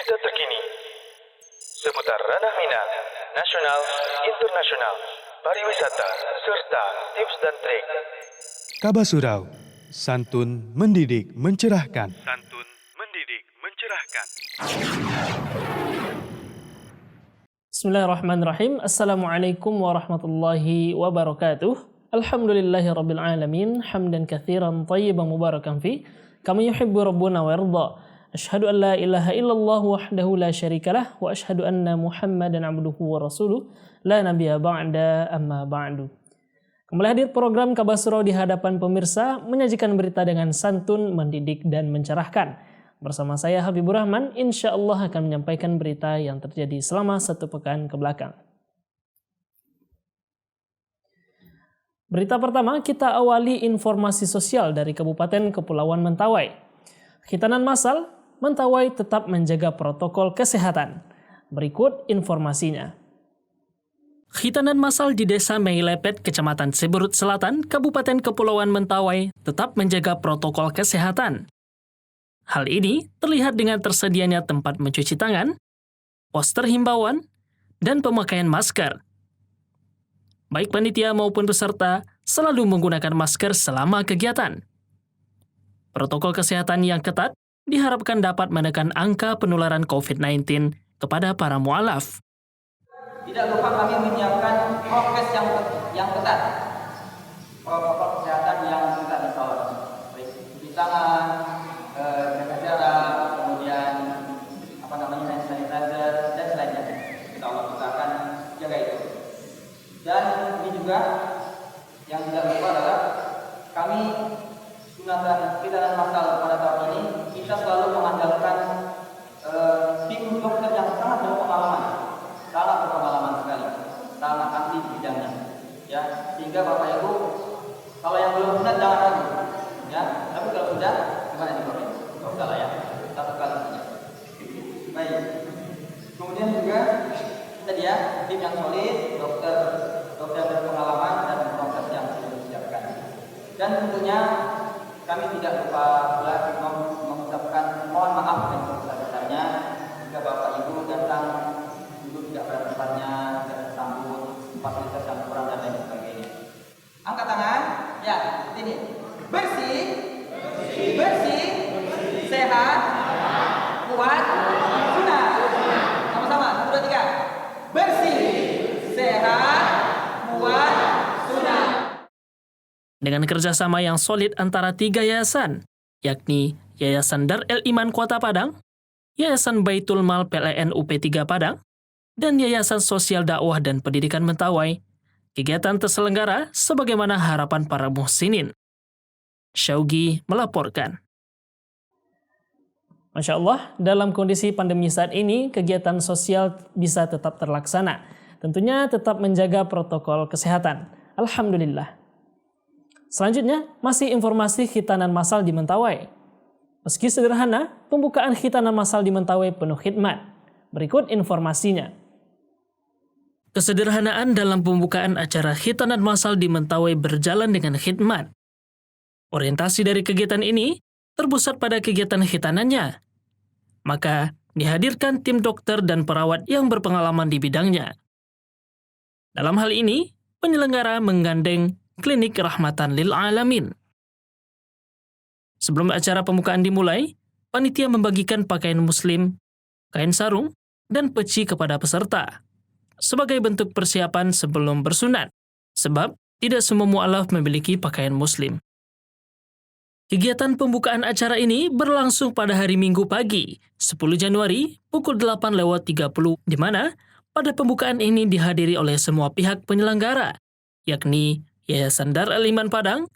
Berita terkini seputar ranah minat, nasional, internasional, pariwisata, serta tips dan trik. Kabar Surau, santun mendidik mencerahkan. Santun mendidik mencerahkan. Bismillahirrahmanirrahim. Assalamualaikum warahmatullahi wabarakatuh. Alhamdulillahirabbil alamin, hamdan katsiran thayyiban mubarakan fi, kama yuhibbu rabbuna wa yarda. Asyhadu an la ilaha illallah wahdahu la syarikalah wa asyhadu anna Muhammadan abduhu wa rasuluh la nabiyya ba'da amma ba'du. Kembali hadir program Kabar Surau di hadapan pemirsa, menyajikan berita dengan santun, mendidik dan mencerahkan. Bersama saya Habibur Rahman, insya Allah akan menyampaikan berita yang terjadi selama satu pekan ke belakang. Berita pertama, kita awali informasi sosial dari Kabupaten Kepulauan Mentawai. Khitanan massal, Mentawai tetap menjaga protokol kesehatan. Berikut informasinya. Khitanan massal di Desa Meilepet, Kecamatan Siberut Selatan, Kabupaten Kepulauan Mentawai tetap menjaga protokol kesehatan. Hal ini terlihat dengan tersedianya tempat mencuci tangan, poster himbauan, dan pemakaian masker. Baik panitia maupun peserta selalu menggunakan masker selama kegiatan. Protokol kesehatan yang ketat diharapkan dapat menekan angka penularan COVID-19 kepada para mu'alaf. Tidak lupa kami menyiapkan prokes yang ketat, protokol kesehatan yang ketat di bawah, baik cuci tangan, jaga jarak, kemudian hand sanitizer dan selainnya. Kita akan jaga itu. Dan ini juga yang tidak lupa adalah kami sunatan khitanan massal pada tahun ini kita selalu mengandalkan tim dokter yang sangat berpengalaman sekali, sangat ahli di bidangnya, ya, sehingga Bapak Ibu kalau yang belum sunat jangan ragu, ya, tapi kalau sudah gimana nih Bapak Ibu? Enggak lah ya, satu kali saja. Baik. Kemudian juga tadi ya, tim yang solid, dokter berpengalaman dan proses yang sudah disiapkan. Dan tentunya kami tidak lupa pula mengucapkan mohon maaf yang sebesar-besarnya jika Bapak Ibu datang duduk tidak pada tempatnya, tidak tersambut, fasilitas yang kurang dan lain sebagainya. Angkat tangan, ya, ini bersih, sehat, kuat, sunat. Sama-sama, 1, 2, 3. Bersih, sehat, kuat, sunat. Dengan kerjasama yang solid antara 3 yayasan, yakni Yayasan Dar El Iman Kota Padang, Yayasan Baitul Mal PLN UP3 Padang, dan Yayasan Sosial Dakwah dan Pendidikan Mentawai, kegiatan terselenggara sebagaimana harapan para muhsinin. Syaugi melaporkan. Masya Allah, dalam kondisi pandemi saat ini, kegiatan sosial bisa tetap terlaksana. Tentunya tetap menjaga protokol kesehatan. Alhamdulillah. Selanjutnya, masih informasi khitanan massal di Mentawai. Meski sederhana, pembukaan khitanan massal di Mentawai penuh khidmat. Berikut informasinya. Kesederhanaan dalam pembukaan acara khitanan massal di Mentawai berjalan dengan khidmat. Orientasi dari kegiatan ini terpusat pada kegiatan khitanannya. Maka, dihadirkan tim dokter dan perawat yang berpengalaman di bidangnya. Dalam hal ini, penyelenggara menggandeng Klinik Rahmatan Lil Alamin. Sebelum acara pembukaan dimulai, panitia membagikan pakaian muslim, kain sarung, dan peci kepada peserta sebagai bentuk persiapan sebelum bersunat, sebab tidak semua mu'alaf memiliki pakaian muslim. Kegiatan pembukaan acara ini berlangsung pada hari Minggu pagi, 10 Januari, pukul 8.30, di mana pada pembukaan ini dihadiri oleh semua pihak penyelenggara, yakni Yayasan Dar El Iman Padang,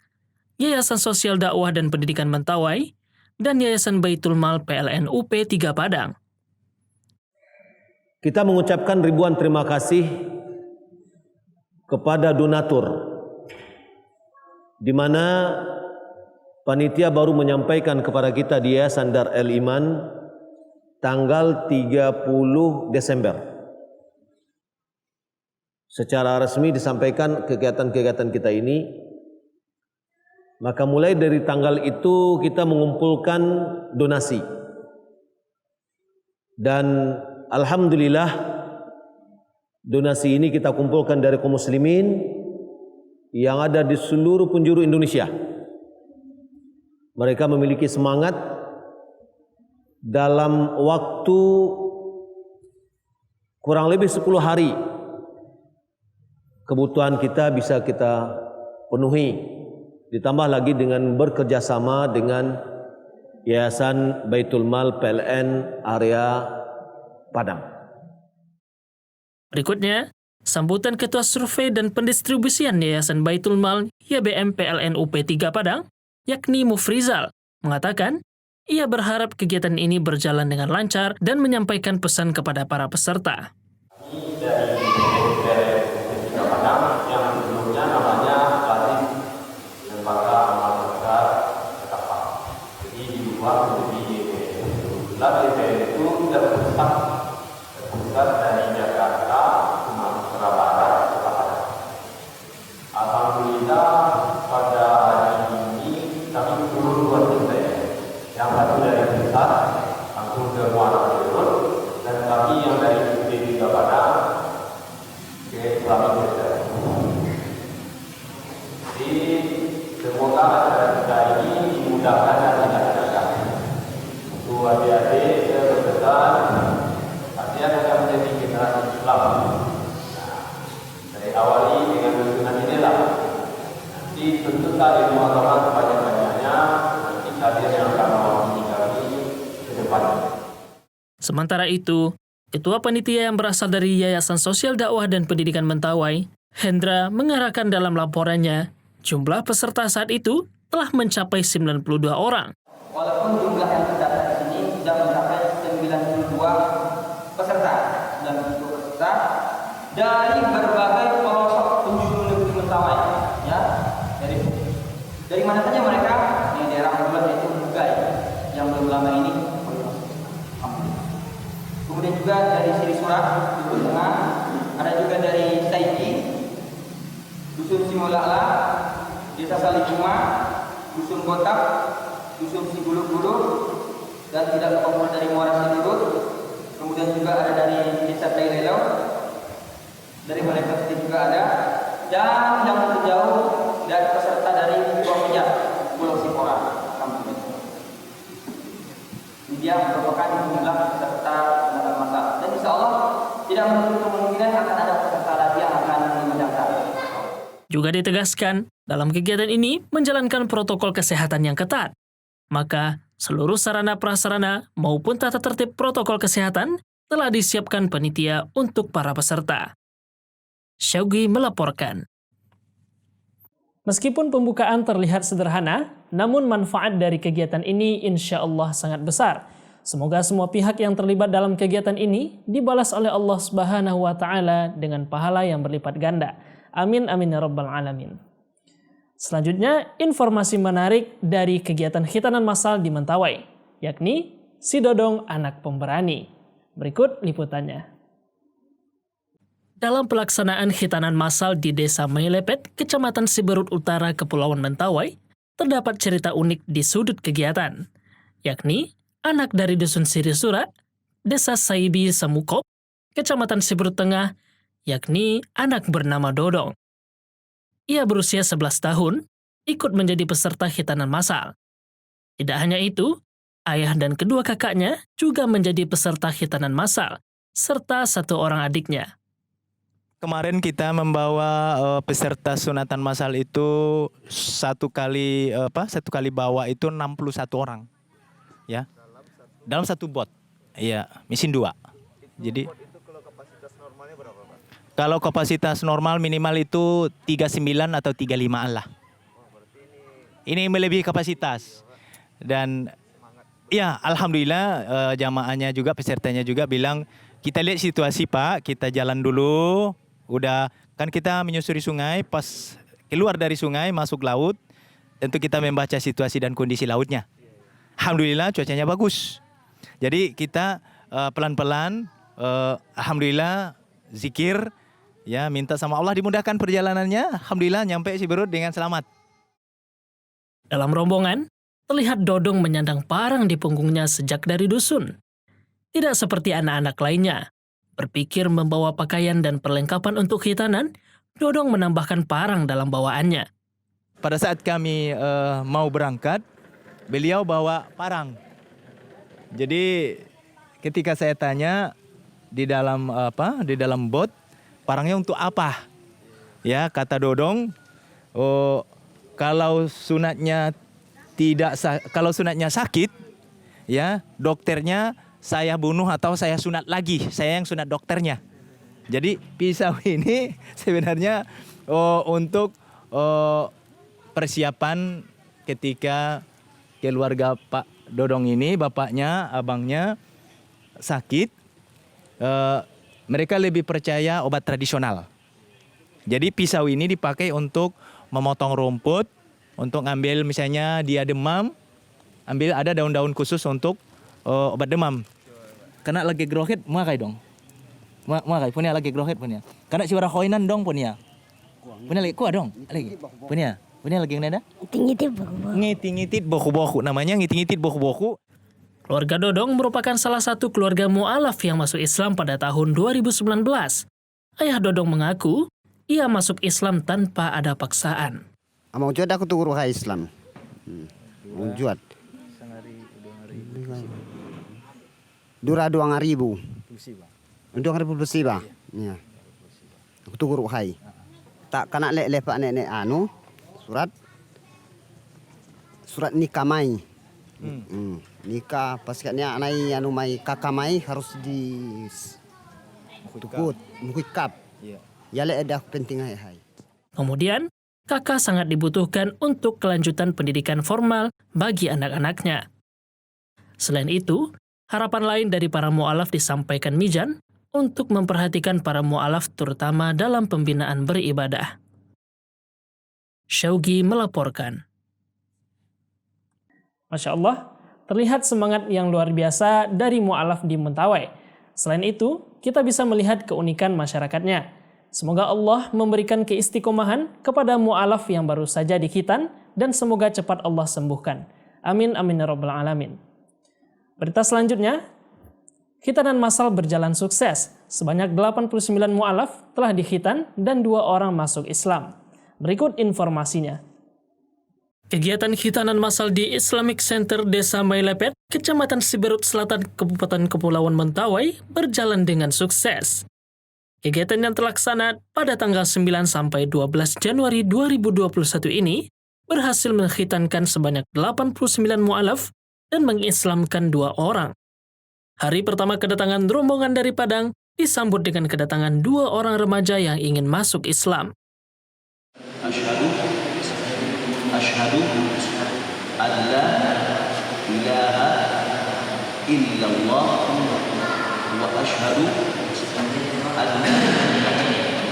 Yayasan Sosial Dakwah dan Pendidikan Mentawai, dan Yayasan Baitul Mal PLN UP3 Padang. Kita mengucapkan ribuan terima kasih kepada donatur, di mana panitia baru menyampaikan kepada kita di Yayasan Dar El Iman tanggal 30 Desember. Secara resmi disampaikan kegiatan-kegiatan kita ini, maka mulai dari tanggal itu kita mengumpulkan donasi. Dan alhamdulillah donasi ini kita kumpulkan dari kaum muslimin yang ada di seluruh penjuru Indonesia. Mereka memiliki semangat dalam waktu kurang lebih 10 hari kebutuhan kita bisa kita penuhi. Ditambah lagi dengan bekerjasama dengan Yayasan Baitul Mal PLN area Padang. Berikutnya, sambutan Ketua Survei dan Pendistribusian Yayasan Baitul Mal YBM PLN UP3 Padang, yakni Mufrizal, mengatakan ia berharap kegiatan ini berjalan dengan lancar dan menyampaikan pesan kepada para peserta. Ini dari UP3 Padang yang sebelumnya namanya Latih Lembaga Amal Besar Ketapang. Jadi diubah menjadi YBM. YBM itu terpusat dari Jakarta, Sumatera Barat, Kota Padang. Alhamdulillah pada hari ini kami turun 2 titik. Yang satu dari pusat langsung ke Muara Road, dan kami yang dari UP3 Padang ke Islamic Center. Jadi semoga acara kita ini dimudahkan dan dilaksanakan. Untuk adik-adik peserta, kalian akan menjadi generasi Islam. Nah, dari awali dengan dukungan inilah. Nanti tentu saja muasalah sebanyak-banyaknya. Nanti kalian yang akan mewakili kami ke depan. Sementara itu, Ketua Panitia yang berasal dari Yayasan Sosial Dakwah dan Pendidikan Mentawai, Hendra, mengarahkan dalam laporannya, jumlah peserta saat itu telah mencapai 92 orang. Walaupun jumlah yang terdaftar di sini sudah mencapai 92 peserta, 92 peserta dari berbagai pelosok penjuru negeri Mentawai, ya. Dari mana saja mereka? Di daerah Bulan yaitu Mugai yang belum lama ini. Kemudian juga dari Siri Surat, Dusun Tengah, ada juga dari Saiki, Dusun Simolala, Desa Salikuma, Dusun Botak, Dusun Siguluk-Guluk, dan tidak lupa pula dari Muara Sidurut. Kemudian juga ada dari Desa Tailelo, dari Balai Peti juga ada, dan yang terjauh dari peserta dari Pulau Sipora. Ini dia merupakan jumlah peserta dalam masa, dan insya Allah tidak menutup kemungkinan akan ada peserta lagi yang akan mendaftar. Juga ditegaskan, dalam kegiatan ini menjalankan protokol kesehatan yang ketat. Maka, seluruh sarana prasarana maupun tata tertib protokol kesehatan telah disiapkan panitia untuk para peserta. Syaugi melaporkan. Meskipun pembukaan terlihat sederhana, namun manfaat dari kegiatan ini insya Allah sangat besar. Semoga semua pihak yang terlibat dalam kegiatan ini dibalas oleh Allah Subhanahu wa Ta'ala dengan pahala yang berlipat ganda. Amin amin ya rabbal alamin. Selanjutnya, informasi menarik dari kegiatan khitanan massal di Mentawai, yakni Si Dodong Anak Pemberani. Berikut liputannya. Dalam pelaksanaan khitanan massal di Desa Mailepet, Kecamatan Siberut Utara, Kepulauan Mentawai, terdapat cerita unik di sudut kegiatan, yakni anak dari Dusun Siri Surat, Desa Saibi Samukop, Kecamatan Siberut Tengah, yakni anak bernama Dodong. Ia berusia 11 tahun, ikut menjadi peserta khitanan massal. Tidak hanya itu, ayah dan kedua kakaknya juga menjadi peserta khitanan massal, serta 1 orang adiknya. Kemarin kita membawa peserta sunatan massal itu satu kali bawa itu 61 orang, ya, dalam satu bot, ya, mesin 2. Jadi kalau kapasitas normal minimal itu 39 atau 35-an lah. Ini melebihi kapasitas. Dan ya alhamdulillah jamaahnya juga, pesertanya juga bilang, kita lihat situasi Pak, kita jalan dulu. Udah kan kita menyusuri sungai, pas keluar dari sungai masuk laut, tentu kita membaca situasi dan kondisi lautnya. Alhamdulillah cuacanya bagus. Jadi kita pelan-pelan, alhamdulillah zikir, ya minta sama Allah dimudahkan perjalanannya. Alhamdulillah nyampe Siberut dengan selamat. Dalam rombongan, terlihat Dodong menyandang parang di punggungnya sejak dari dusun. tidak seperti anak-anak lainnya. Berpikir membawa pakaian dan perlengkapan untuk khitanan, Dodong menambahkan parang dalam bawaannya. Pada saat kami mau berangkat, beliau bawa parang. Jadi ketika saya tanya di dalam bot, parangnya untuk apa? Ya, kata Dodong, oh, kalau sunatnya sakit, ya dokternya saya bunuh atau saya sunat lagi, saya yang sunat dokternya. Jadi pisau ini sebenarnya untuk persiapan ketika keluarga Pak Dodong ini, bapaknya, abangnya sakit, mereka lebih percaya obat tradisional. Jadi pisau ini dipakai untuk memotong rumput, untuk ngambil misalnya dia demam, ada daun-daun khusus untuk obat demam. Kena lagi grohet, makai dong. Makai punya lagi grohet punya. Kena siwara koinan dong punya. Punya lagi kuah dong. Lagi. Punya lagi yang nada? Ngiti-ngiti boku-boku. Namanya ngiti-ngiti boku-boku. Keluarga Dodong merupakan salah satu keluarga mu'alaf yang masuk Islam pada tahun 2019. Ayah Dodong mengaku ia masuk Islam tanpa ada paksaan. Mau jual aku tuh guru Islam. Mau jual. Dura 2.000. 2.000 besi ba? Ya. Aku tuh guru hai. Tak kena lepak nenek surat nikah mai. Nikah paskatnya anai mai kakak mai harus di tukut mukikap. Ya le ada penting hai. Kemudian, kakak sangat dibutuhkan untuk kelanjutan pendidikan formal bagi anak-anaknya. Selain itu, harapan lain dari para mu'alaf disampaikan Mijan untuk memperhatikan para mu'alaf terutama dalam pembinaan beribadah. Syaugi melaporkan. Masya Allah, terlihat semangat yang luar biasa dari mu'alaf di Mentawai. Selain itu, kita bisa melihat keunikan masyarakatnya. Semoga Allah memberikan keistiqomahan kepada mu'alaf yang baru saja dikhitan dan semoga cepat Allah sembuhkan. Amin amin ya rabbal alamin. Berita selanjutnya, khitanan massal berjalan sukses. Sebanyak 89 mu'alaf telah dikhitan dan 2 orang masuk Islam. Berikut informasinya. Kegiatan khitanan massal di Islamic Center Desa Mailepet, Kecamatan Siberut Selatan, Kabupaten Kepulauan Mentawai berjalan dengan sukses. Kegiatan yang terlaksana pada tanggal 9 sampai 12 Januari 2021 ini berhasil mengkhitankan sebanyak 89 mu'alaf dan mengislamkan 2 orang. Hari pertama kedatangan rombongan dari Padang disambut dengan kedatangan 2 orang remaja yang ingin masuk Islam. Asyhadu an la ilaha illallah wa asyhadu anna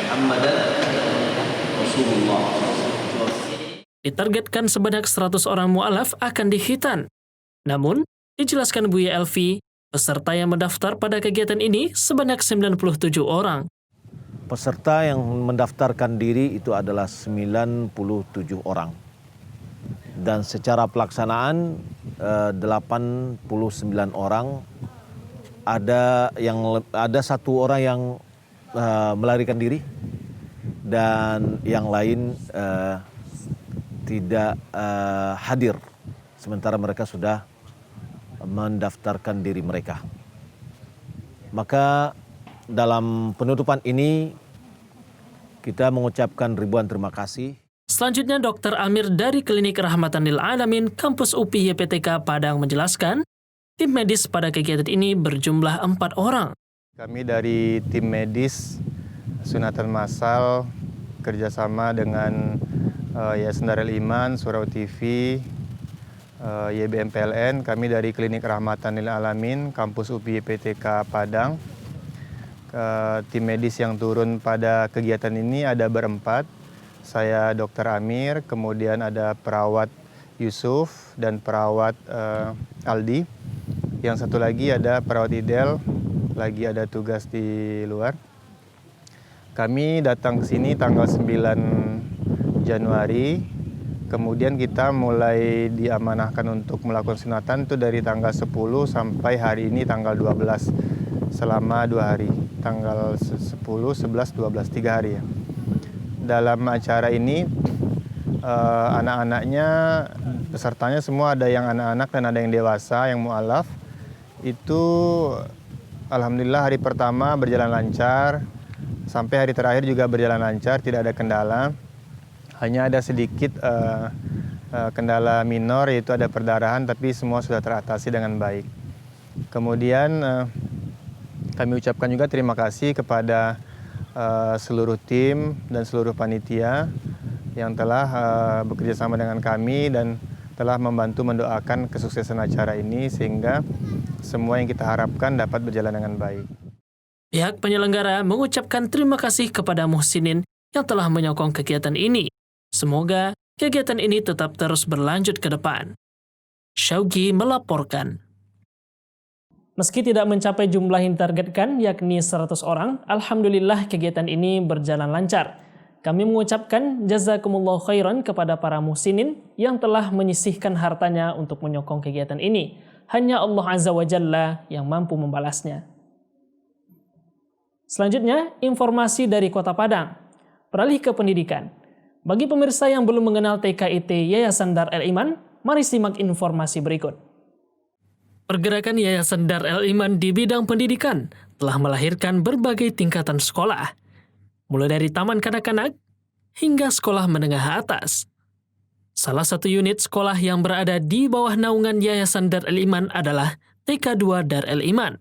Muhammadan Rasulullah. Ditargetkan sebanyak 100 orang mu'alaf akan dikhitan. Namun, dijelaskan Buya Elvi, peserta yang mendaftar pada kegiatan ini sebanyak 97 orang. Peserta yang mendaftarkan diri itu adalah 97 orang. Dan secara pelaksanaan 89 orang, ada 1 orang yang melarikan diri dan yang lain tidak hadir. Sementara mereka sudah mendaftarkan diri mereka. Maka dalam penutupan ini kita mengucapkan ribuan terima kasih. Selanjutnya Dr. Amir dari Klinik Rahmatan Lil Alamin Kampus UPI YPTK Padang menjelaskan, tim medis pada kegiatan ini berjumlah 4 orang. Kami dari tim medis sunatan massal kerjasama dengan Yayasan Darul Iman, Surau TV, YBM PLN, kami dari Klinik Rahmatan Lil Alamin, Kampus UPI YPTK Padang. Tim medis yang turun pada kegiatan ini ada berempat. Saya Dr. Amir, kemudian ada perawat Yusuf dan perawat Aldi. Yang satu lagi ada perawat Idel, lagi ada tugas di luar. Kami datang ke sini tanggal 9 Januari Kemudian kita mulai diamanahkan untuk melakukan sunatan itu dari tanggal 10 sampai hari ini tanggal 12 selama 2 hari. Tanggal 10, 11, 12, 3 hari ya. Dalam acara ini anak-anaknya, pesertanya semua ada yang anak-anak dan ada yang dewasa, yang mu'alaf. Itu alhamdulillah hari pertama berjalan lancar, sampai hari terakhir juga berjalan lancar, tidak ada kendala. Hanya ada sedikit kendala minor, yaitu ada perdarahan, tapi semua sudah teratasi dengan baik. Kemudian kami ucapkan juga terima kasih kepada seluruh tim dan seluruh panitia yang telah bekerja sama dengan kami dan telah membantu mendoakan kesuksesan acara ini sehingga semua yang kita harapkan dapat berjalan dengan baik. Pihak penyelenggara mengucapkan terima kasih kepada muhsinin yang telah menyokong kegiatan ini. Semoga kegiatan ini tetap terus berlanjut ke depan. Syaugi melaporkan. Meski tidak mencapai jumlah yang ditargetkan, yakni 100 orang, alhamdulillah kegiatan ini berjalan lancar. Kami mengucapkan jazakumullah khairan kepada para muhsinin yang telah menyisihkan hartanya untuk menyokong kegiatan ini. Hanya Allah Azza wa Jalla yang mampu membalasnya. Selanjutnya, informasi dari Kota Padang. Beralih ke pendidikan. Bagi pemirsa yang belum mengenal TKIT Yayasan Dar El Iman, mari simak informasi berikut. Pergerakan Yayasan Dar El Iman di bidang pendidikan telah melahirkan berbagai tingkatan sekolah, mulai dari taman kanak-kanak hingga sekolah menengah atas. Salah satu unit sekolah yang berada di bawah naungan Yayasan Dar El Iman adalah TK2 Dar El Iman.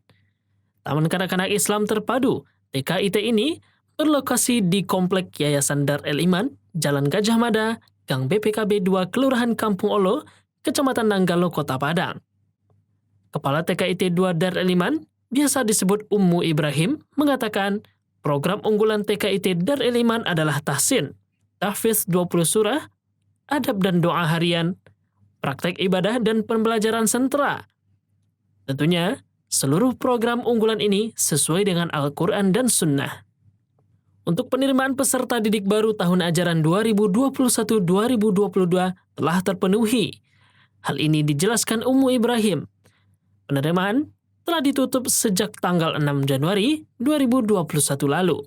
Taman kanak-kanak Islam terpadu TKIT ini berlokasi di Komplek Yayasan Dar El Iman, Jalan Gajah Mada, Gang BPKB 2, Kelurahan Kampung Olo, Kecamatan Nanggalo, Kota Padang. Kepala TKIT 2 Dar El Iman, biasa disebut Ummu Ibrahim, mengatakan program unggulan TKIT Dar El Iman adalah tahsin, tahfiz 20 surah, adab dan doa harian, praktek ibadah dan pembelajaran sentera. Tentunya, seluruh program unggulan ini sesuai dengan Al-Quran dan Sunnah. Untuk penerimaan peserta didik baru tahun ajaran 2021-2022 telah terpenuhi. Hal ini dijelaskan Ummu Ibrahim. Penerimaan telah ditutup sejak tanggal 6 Januari 2021 lalu.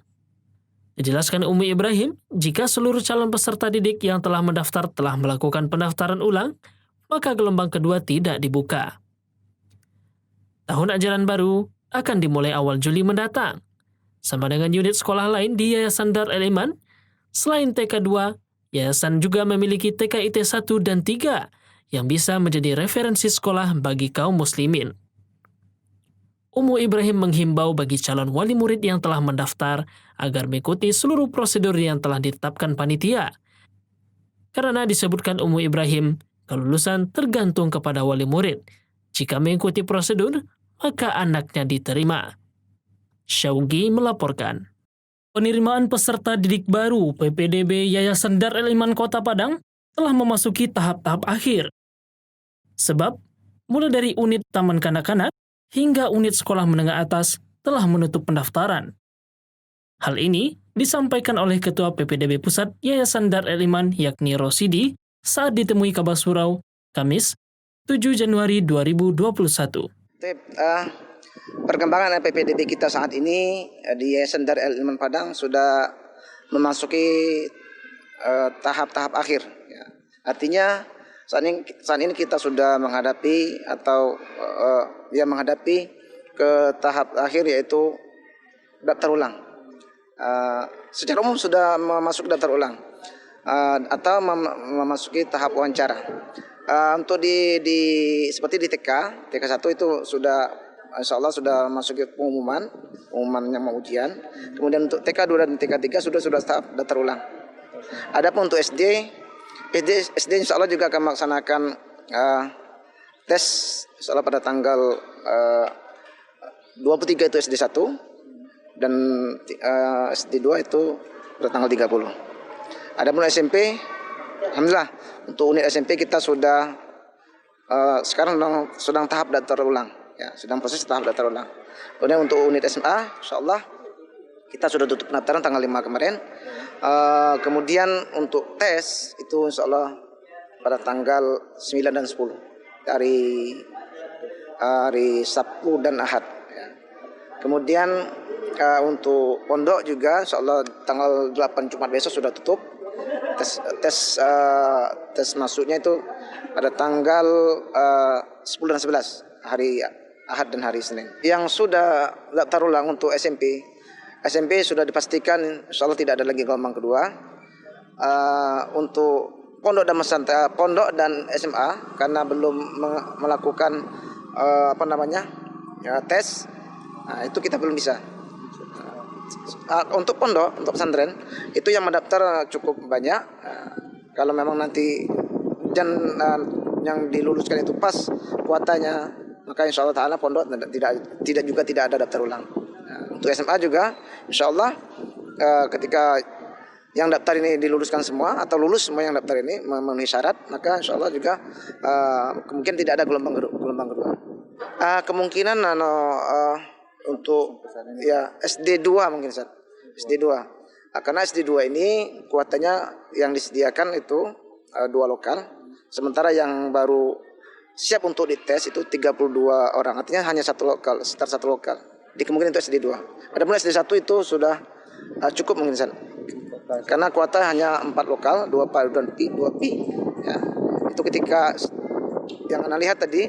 Dijelaskan Ummu Ibrahim, jika seluruh calon peserta didik yang telah mendaftar telah melakukan pendaftaran ulang, maka gelombang kedua tidak dibuka. Tahun ajaran baru akan dimulai awal Juli mendatang. Sama dengan unit sekolah lain di Yayasan Dar El Iman, selain TK2, Yayasan juga memiliki TKIT 1 dan 3 yang bisa menjadi referensi sekolah bagi kaum muslimin. Ummu Ibrahim menghimbau bagi calon wali murid yang telah mendaftar agar mengikuti seluruh prosedur yang telah ditetapkan panitia. Karena disebutkan Ummu Ibrahim, kelulusan tergantung kepada wali murid. Jika mengikuti prosedur, maka anaknya diterima. Syaugi melaporkan. Penerimaan peserta didik baru PPDB Yayasan Dar El Iman Kota Padang telah memasuki tahap-tahap akhir. Sebab, mulai dari unit taman kanak-kanak hingga unit sekolah menengah atas telah menutup pendaftaran. Hal ini disampaikan oleh Ketua PPDB Pusat Yayasan Dar El Iman yakni Rosidi saat ditemui Kabas Surau, Kamis, 7 Januari 2021. Perkembangan PPDB kita saat ini di Yayasan Dar El Iman Padang sudah memasuki tahap-tahap akhir. Ya. Artinya saat ini kita sudah menghadapi menghadapi ke tahap akhir yaitu daftar ulang. Secara umum sudah memasuki daftar ulang atau memasuki tahap wawancara. Untuk seperti di TK 1 itu sudah insya Allah sudah masuk ke pengumuman yang mau ujian. Kemudian untuk TK2 dan TK3 sudah tahap daftar ulang. Adapun untuk SD insya Allah juga akan melaksanakan tes insya Allah pada tanggal 23 itu SD 1 dan SD 2 itu pada tanggal 30. Adapun SMP, alhamdulillah untuk unit SMP kita sudah sekarang sedang tahap daftar ulang. Ya, sedang proses tahap daftar ulang. Kemudian untuk unit SMA, insyaallah kita sudah tutup pendaftaran tanggal 5 kemarin. Kemudian untuk tes itu insyaallah pada tanggal 9 dan 10 hari Sabtu dan Ahad. Ya. Kemudian untuk pondok juga insyaallah tanggal 8 Jumat besok sudah tutup. Tes masuknya itu pada tanggal 10 dan 11 hari Ahad dan hari Senin. Yang sudah daftar ulang untuk SMP sudah dipastikan insyaallah tidak ada lagi gelombang kedua. Untuk pondok dan SMA karena belum melakukan tes, itu kita belum bisa. Untuk pondok, untuk pesantren itu yang mendaftar cukup banyak. Kalau memang nanti yang diluluskan itu pas kuotanya, maka insya Allah Taala pondok tidak ada daftar ulang. Untuk SMA juga insya Allah ketika yang daftar ini diluluskan semua atau lulus semua yang daftar ini memenuhi syarat, maka insya Allah juga kemungkinan tidak ada gelombang kedua. Kemungkinan untuk ya SD2 mungkin Ustaz. SD2. Karena SD2 ini kuotanya yang disediakan itu 2 lokal, sementara yang baru siap untuk dites itu 32 orang. Artinya hanya 1 lokal, sekitar 1 lokal. Di kemungkinan itu SD2. Adapun SD1 itu sudah cukup mungkin Ustaz. Karena kuota hanya 4 lokal, 2 PAU dan 2 PI. Ya. Itu ketika yang Anda lihat tadi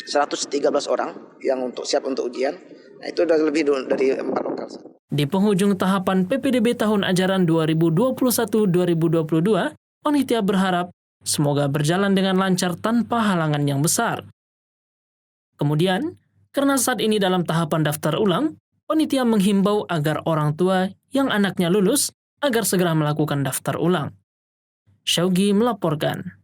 113 orang yang siap untuk ujian. Nah, itu sudah lebih dari 4 lokal. Di penghujung tahapan PPDB tahun ajaran 2021-2022, panitia berharap semoga berjalan dengan lancar tanpa halangan yang besar. Kemudian, karena saat ini dalam tahapan daftar ulang, panitia menghimbau agar orang tua yang anaknya lulus agar segera melakukan daftar ulang. Syaugi melaporkan.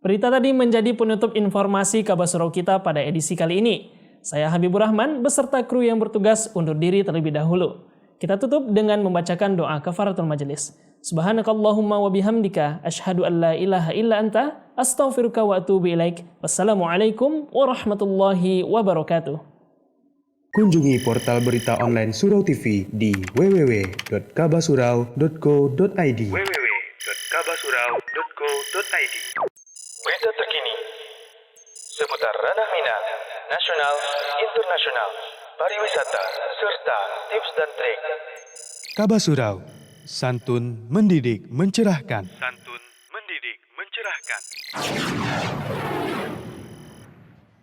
Berita tadi menjadi penutup informasi Kabar Surau kita pada edisi kali ini. Saya Habibur Rahman beserta kru yang bertugas undur diri terlebih dahulu. Kita tutup dengan membacakan doa kafaratul majelis. Subhanakallahumma wa bihamdika asyhadu an la ilaha illa anta astaghfiruka wa atubu ilaik. Wassalamualaikum warahmatullahi wabarakatuh. Kunjungi portal berita online Surau TV di www.kabasurau.co.id. www.kabasurau.co.id. Berita terkini seputar ranah minat, nasional, internasional, pariwisata, serta tips dan trik. Kabasurau, santun mendidik mencerahkan. Santun mendidik mencerahkan.